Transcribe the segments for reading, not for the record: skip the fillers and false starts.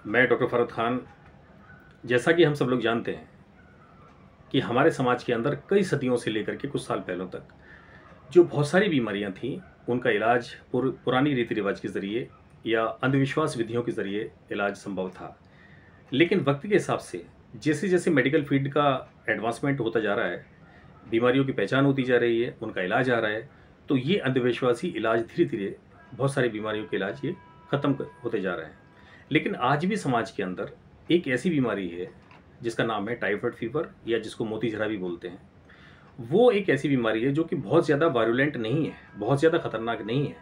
मैं डॉक्टर फ़रहद ख़ान। जैसा कि हम सब लोग जानते हैं कि हमारे समाज के अंदर कई सदियों से लेकर के कुछ साल पहलों तक जो बहुत सारी बीमारियां थीं, उनका इलाज पुरानी रीति रिवाज के ज़रिए या अंधविश्वास विधियों के ज़रिए इलाज संभव था। लेकिन वक्त के हिसाब से जैसे जैसे मेडिकल फील्ड का एडवांसमेंट होता जा रहा है, बीमारियों की पहचान होती जा रही है, उनका इलाज आ रहा है, तो ये अंधविश्वासी इलाज धीरे धीरे बहुत सारी बीमारियों के इलाज ये ख़त्म होते जा रहे हैं। लेकिन आज भी समाज के अंदर एक ऐसी बीमारी है जिसका नाम है टाइफाइड फीवर, या जिसको मोतीझरा भी बोलते हैं। वो एक ऐसी बीमारी है जो कि बहुत ज़्यादा वायलेंट नहीं है, बहुत ज़्यादा खतरनाक नहीं है,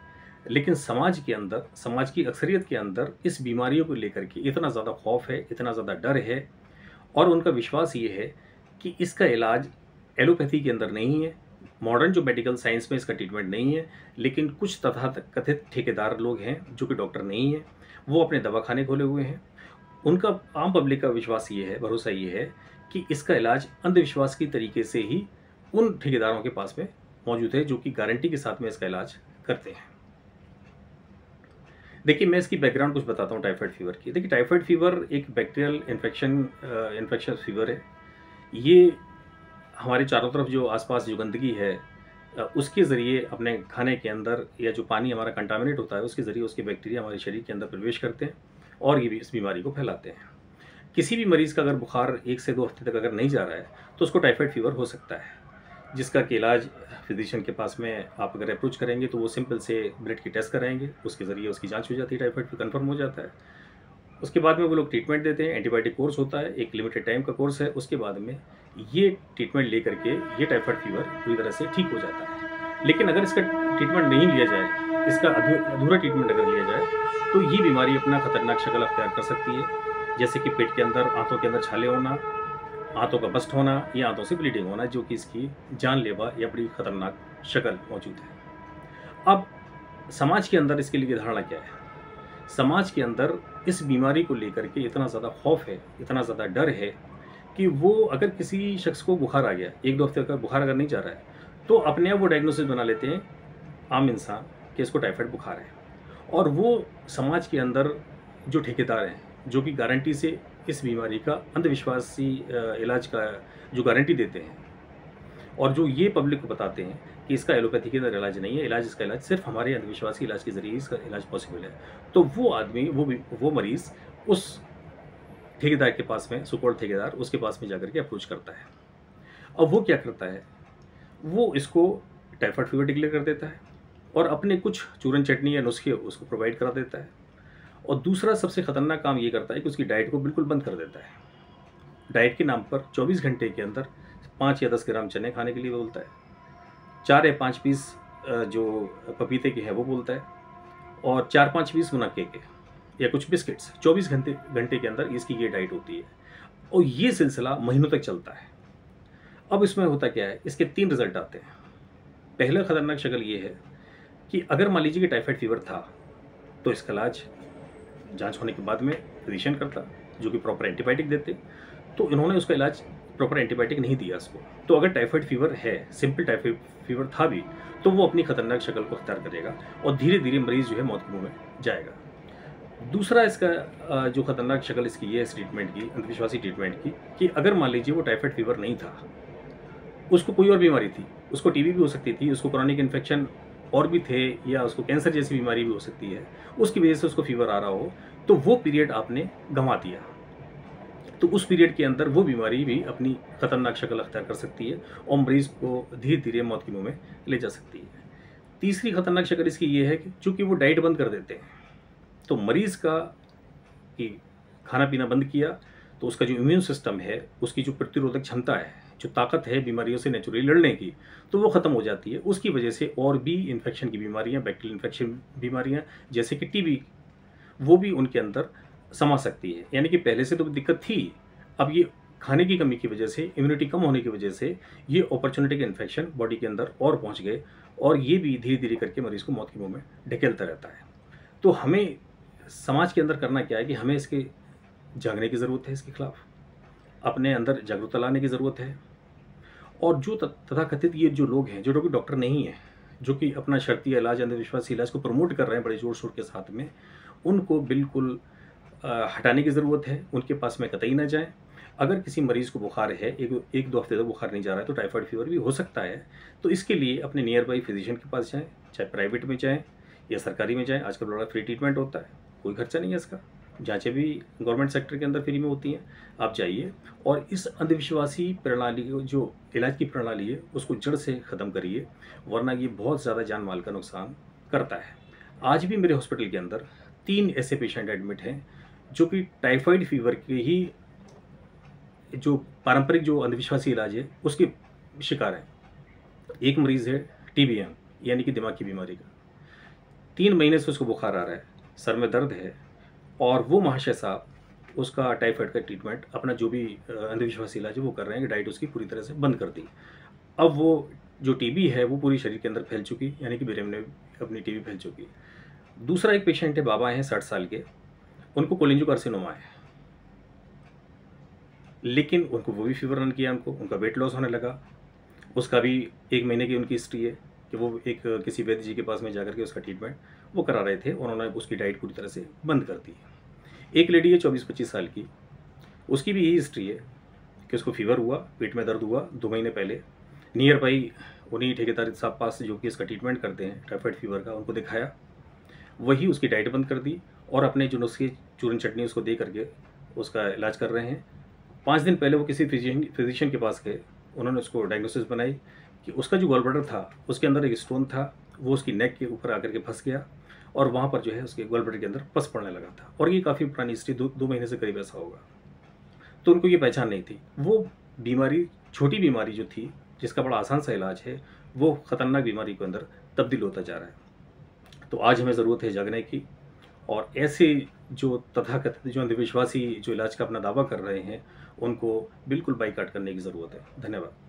लेकिन समाज के अंदर, समाज की अक्सरियत के अंदर इस बीमारियों को लेकर के इतना ज़्यादा खौफ है, इतना ज़्यादा डर है, और उनका विश्वास ये है कि इसका इलाज एलोपैथी के अंदर नहीं है, मॉडर्न जो मेडिकल साइंस में इसका ट्रीटमेंट नहीं है। लेकिन कुछ तथाकथित ठेकेदार लोग हैं जो कि डॉक्टर नहीं हैं, वो अपने दवाखाने खोले हुए हैं। उनका, आम पब्लिक का विश्वास ये है, भरोसा ये है कि इसका इलाज अंधविश्वास की तरीके से ही उन ठेकेदारों के पास में मौजूद है जो कि गारंटी के साथ में इसका इलाज करते हैं। देखिए, मैं इसकी बैकग्राउंड कुछ बताता हूँ टाइफाइड फीवर की। देखिए, टाइफाइड फीवर एक बैक्टीरियल इन्फेक्शन फीवर है। ये हमारे चारों तरफ जो आसपास जो गंदगी है, उसके ज़रिए अपने खाने के अंदर, या जो पानी हमारा कंटामिनेट होता है उसके ज़रिए उसके बैक्टीरिया हमारे शरीर के अंदर प्रवेश करते हैं और ये भी इस बीमारी को फैलाते हैं। किसी भी मरीज़ का अगर बुखार 1 से 2 हफ्ते तक अगर नहीं जा रहा है तो उसको टाइफाइड फीवर हो सकता है, जिसका कि इलाज फिजिशियन के पास में आप अगर अप्रोच करेंगे तो वो सिंपल से ब्लड की टेस्ट कराएंगे, उसके ज़रिए उसकी जांच हो जाती है, टाइफाइड फीवर कन्फर्म हो जाता है। उसके बाद में वो लोग ट्रीटमेंट देते हैं, एंटीबायोटिक कोर्स होता है, एक लिमिटेड टाइम का कोर्स है। उसके बाद में ये ट्रीटमेंट लेकर के ये टाइफाइड फीवर पूरी तरह से ठीक हो जाता है। लेकिन अगर इसका ट्रीटमेंट नहीं लिया जाए, इसका अधूरा ट्रीटमेंट अगर लिया जाए, तो ये बीमारी अपना खतरनाक शक्ल अख्तियार कर सकती है, जैसे कि पेट के अंदर, आंतों के अंदर छाले होना, आंतों का बस्ट होना, या आंतों से ब्लीडिंग होना, जो कि इसकी जानलेवा या बड़ी खतरनाक शक्ल मौजूद है। अब समाज के अंदर इसके लिए धारणा क्या है? समाज के अंदर इस बीमारी को लेकर के इतना ज़्यादा खौफ है, इतना ज़्यादा डर है कि वो, अगर किसी शख्स को बुखार आ गया, 1-2 हफ्ते का बुखार अगर नहीं जा रहा है, तो अपने आप वो डायग्नोसिस बना लेते हैं आम इंसान कि इसको टाइफाइड बुखार है। और वो समाज के अंदर जो ठेकेदार हैं, जो कि गारंटी से इस बीमारी का अंधविश्वासी इलाज का जो गारंटी देते हैं, और जो ये पब्लिक को बताते हैं कि इसका एलोपैथी के अंदर इलाज नहीं है, इसका इलाज सिर्फ हमारे अंधविश्वासी इलाज के ज़रिए इसका इलाज पॉसिबल है, तो वो आदमी, वो मरीज़ उस ठेकेदार के पास में, सुकॉल्ड ठेकेदार, उसके पास में जाकर के अप्रोच करता है। अब वो क्या करता है, वो इसको टाइफाइड फीवर डिक्लेयर कर देता है और अपने कुछ चूरन चटनी या नुस्खे उसको प्रोवाइड करा देता है। और दूसरा सबसे ख़तरनाक काम ये करता है कि उसकी डाइट को बिल्कुल बंद कर देता है। डाइट के नाम पर 24 घंटे के अंदर 5 या 10 ग्राम चने खाने के लिए बोलता है, 4 या 5 पीस जो पपीते के हैं वो बोलता है, और 4-5 पीस मुनक्के के या कुछ बिस्किट्स 24 घंटे के अंदर इसकी ये डाइट होती है। और ये सिलसिला महीनों तक चलता है। अब इसमें होता क्या है, इसके 3 रिजल्ट आते हैं। पहला खतरनाक शक्ल ये है कि अगर मान लीजिए कि टाइफाइड फीवर था, तो इसका इलाज जांच होने के बाद में फिजिशियन करता, जो कि प्रॉपर एंटीबायोटिक देते। तो इन्होंने उसका इलाज प्रॉपर एंटीबायोटिक नहीं दिया इसको, तो अगर टाइफाइड फीवर है, सिंपल टाइफाइड फीवर था भी, तो वो अपनी खतरनाक शक्ल को अख्तियार करेगा और धीरे धीरे मरीज़ जो है मौत के मुँह में जाएगा। दूसरा इसका जो खतरनाक शक्ल इसकी ये है, इस ट्रीटमेंट की, अंधविश्वासी ट्रीटमेंट की, कि अगर मान लीजिए वो टाइफाइड फीवर नहीं था, उसको कोई और बीमारी थी, उसको टीबी भी हो सकती थी, उसको क्रॉनिक इन्फेक्शन और भी थे, या उसको कैंसर जैसी बीमारी भी हो सकती है, उसकी वजह से उसको फीवर आ रहा हो, तो वो पीरियड आपने गंवा दिया, तो उस पीरियड के अंदर वो बीमारी भी अपनी खतरनाक शक्ल अख्तियार कर सकती है और मरीज़ को धीरे धीरे मौत के मुँह में ले जा सकती है। तीसरी खतरनाक शक्ल इसकी ये है कि चूँकि वो डाइट बंद कर देते हैं, तो मरीज़ का कि खाना पीना बंद किया, तो उसका जो इम्यून सिस्टम है, उसकी जो प्रतिरोधक क्षमता है, जो ताकत है बीमारियों से नेचुरली लड़ने की, तो वो ख़त्म हो जाती है। उसकी वजह से और भी इन्फेक्शन की बीमारियां, बैक्टीरियल इन्फेक्शन बीमारियां जैसे कि टीबी, वो भी उनके अंदर समा सकती है। यानी कि पहले से तो दिक्कत थी, अब ये खाने की कमी की वजह से, इम्यूनिटी कम होने की वजह से ये अपॉर्चुनिटी के इन्फेक्शन बॉडी के अंदर और पहुँच गए, और ये भी धीरे धीरे करके मरीज़ को मौत के मुँह में ढकेलता रहता है। तो हमें समाज के अंदर करना क्या है कि हमें इसके जागने की ज़रूरत है, इसके खिलाफ अपने अंदर जागरूकता लाने की ज़रूरत है। और जो तथाकथित ये जो लोग हैं, जो डॉक्टर नहीं हैं, जो कि अपना शर्तीय इलाज, अंधविश्वासी इलाज को प्रमोट कर रहे हैं बड़े ज़ोर शोर के साथ में, उनको बिल्कुल हटाने की ज़रूरत है, उनके पास में कतई ना जाएँ। अगर किसी मरीज़ को बुखार है, 1-2 हफ्ते तक बुखार नहीं जा रहा है, तो टाइफाइड फ़ीवर भी हो सकता है। तो इसके लिए अपने नियर बाई फ़िज़िशियन के पास जाएँ, चाहे प्राइवेट में जाएँ या सरकारी में जाएँ। आजकल बड़ा फ्री ट्रीटमेंट होता है, कोई खर्चा नहीं है इसका। जाँचें भी गवर्नमेंट सेक्टर के अंदर फ्री में होती हैं। आप जाइए और इस अंधविश्वासी प्रणाली को, जो इलाज की प्रणाली है, उसको जड़ से ख़त्म करिए, वरना ये बहुत ज़्यादा जान-माल का नुकसान करता है। आज भी मेरे हॉस्पिटल के अंदर 3 ऐसे पेशेंट एडमिट हैं, जो कि टाइफाइड फ़ीवर के ही जो पारंपरिक जो अंधविश्वासी इलाज है, उसके शिकार हैं। एक मरीज़ है टीबीएम, यानी कि दिमाग की बीमारी का। 3 महीने से उसको बुखार आ रहा है, सर में दर्द है, और वो महाशय साहब उसका टाइफाइड का ट्रीटमेंट, अपना जो भी अंधविश्वासी इलाज है वो कर रहे हैं कि डाइट उसकी पूरी तरह से बंद कर दी। अब वो जो टीबी है वो पूरी शरीर के अंदर फैल चुकी, यानी कि ब्रेन में अपनी टीबी फैल चुकी। दूसरा एक पेशेंट है, बाबा हैं 60 साल के, उनको कोलिंजोकार्सिनोमा है, लेकिन उनको वो भी फ़ीवर रन किया, उनका वेट लॉस होने लगा। उसका भी 1 महीने की उनकी हिस्ट्री है कि वो एक किसी वैद्य जी के पास में जाकर के उसका ट्रीटमेंट वो करा रहे थे, और उन्होंने उसकी डाइट पूरी तरह से बंद कर दी। एक लेडी है 24-25 साल की, उसकी भी यही हिस्ट्री है कि उसको फ़ीवर हुआ, पेट में दर्द हुआ 2 महीने पहले। नियर बाई उन्हीं ठेकेदार साहब पास जो कि इसका ट्रीटमेंट करते हैं टाइफाइड फ़ीवर का, उनको दिखाया, वही उसकी डाइट बंद कर दी, और अपने जो नुस्खे चूरन चटनी उसको दे करके उसका इलाज कर रहे हैं। 5 दिन पहले वो किसी फिजिशियन के पास गए, उन्होंने उसको डायग्नोसिस बनाई कि उसका जो गॉल ब्लैडर था, उसके अंदर एक स्टोन था, वो उसकी नेक के ऊपर आकर के फंस गया, और वहाँ पर जो है उसके गॉल ब्लैडर के अंदर पस पड़ने लगा था। और ये काफ़ी पुरानी हिस्ट्री, 2 महीने से करीब ऐसा होगा। तो उनको ये पहचान नहीं थी। वो बीमारी, छोटी बीमारी जो थी, जिसका बड़ा आसान सा इलाज है, वो ख़तरनाक बीमारी के अंदर तब्दील होता जा रहा है। तो आज हमें ज़रूरत है जागने की, और ऐसे जो तथाकथित जो अंधविश्वासी जो इलाज का अपना दावा कर रहे हैं, उनको बिल्कुल बाइकाट करने की ज़रूरत है। धन्यवाद।